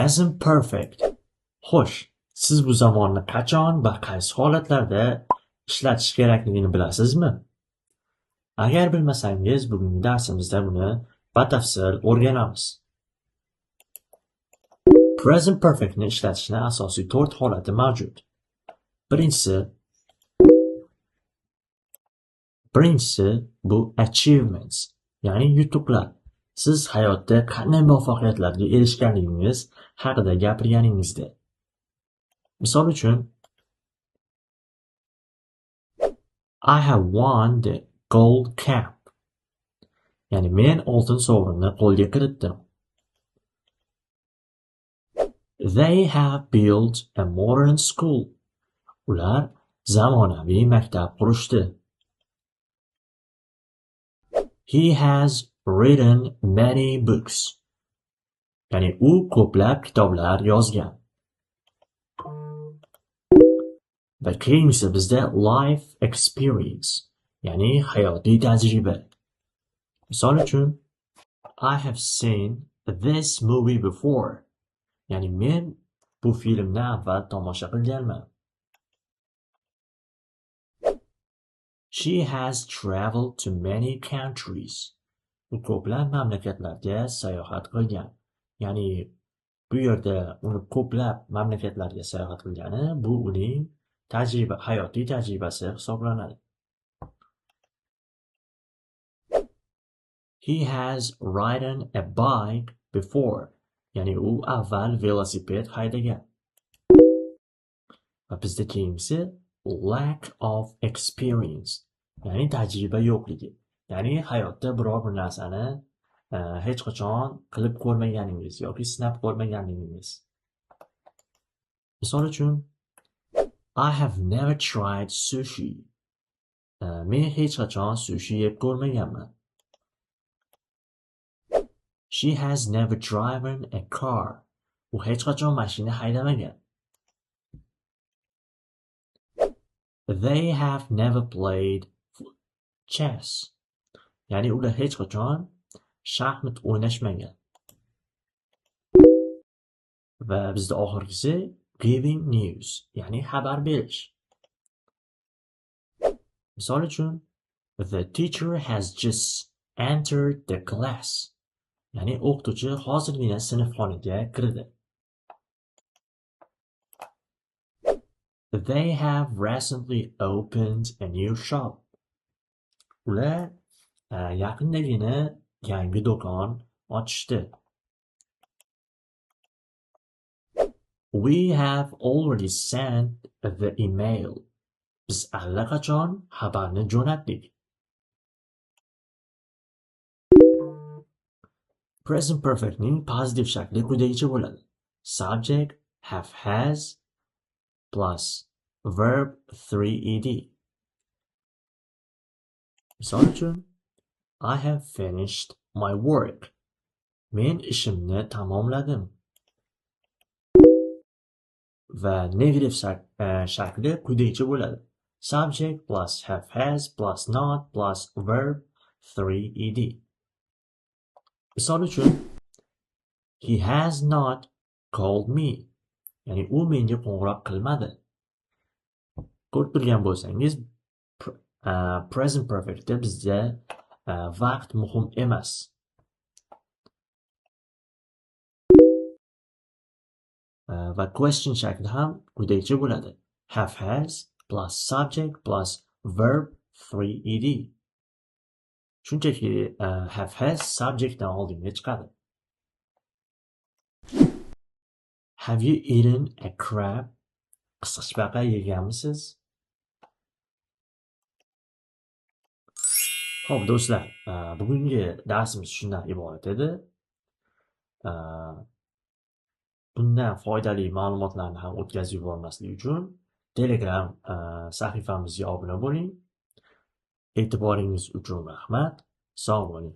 Present perfect. Xo'sh, siz bu zamonni qachon va qaysi holatlarda ishlatish kerakligini bilasizmi? Agar bilmasangiz, bugungi darsimizda buni batafsil o'rganamiz. Present perfectni ishlatishni asosiy 4 holati mavjud. Birinchisi bu achievements, ya'ni yutuqlar. Siz hayotda qanday muvaffaqiyatlarga erishganligingiz haqida gapirganingizda. Misol uchun, I have won the gold cap. Ya'ni men oltin sovrinni qo'lga kiritdim. They have built a modern school. Ular zamonaviy maktab qurishdi. He has written many books. Ya'ni u ko'plab kitoblar yozgan. Va keyingisi bizda life experience, ya'ni hayotiy tajriba. Misol uchun, I have seen this movie before. Ya'ni men bu filmni avval tomosha qilganman. She has traveled to many countries. U ko'plab mamlakatlarga sayohat qilgan. Ya'ni bu yerda uni ko'plab mamlakatlarga sayohat qilgani bu uning hayotiy tajribasi hisoblanadi. He has ridden a bike before. Ya'ni u avval velosiped haydagan. Va bizda keyingisi lack of experience, ya'ni tajriba yo'qligi. Ya'ni hayotda biror bir narsani hech qachon qilib ko'rmaganingiz yoki sinab ko'rmaganingiz. Misol uchun, I have never tried sushi. Men hech qachon sushi yeb ko'rmaganman. She has never driven a car. U hech qachon mashina haydamagan. They have never played chess. Ya'ni ular hech qachon shaxmat o'ynashmagan. Va bizda oxirgisi giving news, ya'ni xabar berish. Misol uchun, the teacher has just entered the class. Ya'ni o'qituvchi hozirgina sinfxonaga kirdi. They have recently opened a new shop. Ular yaqindagina yangi do'kon ochishdi. We have already sent the email. Biz allaqachon xabarni jo'natdik. Present perfectning positive shakli quyidagicha bo'ladi. Subject have has plus verb 3ed. Misol uchun, I have finished my work. Men ishimni tamomladim. Va negative shakli quyidagicha bo'ladi. Subject plus have has plus not plus verb 3ed. Misol uchun, he has not called me. Ya'ni u menga qo'ng'iroq qilmadi. Ko'rib turgan bo'lsangiz, present perfectda bizda vaqt muhim emas. Va question shakli ham quyidagicha bo'ladi. Have has plus subject plus verb 3ed. Shunchaki have has subjectdan oldinga chiqadi. Have you eaten a crab? Qisqichbaqa yeganmisiz? Xo'p do'stlar, bugungi darsimiz shundan iborat edi. Bundan foydali ma'lumotlarni ham o'tkazib yubormaslik uchun Telegram sahifamizga obuna bo'ling. E'tiboringiz uchun rahmat. Sog' bo'ling.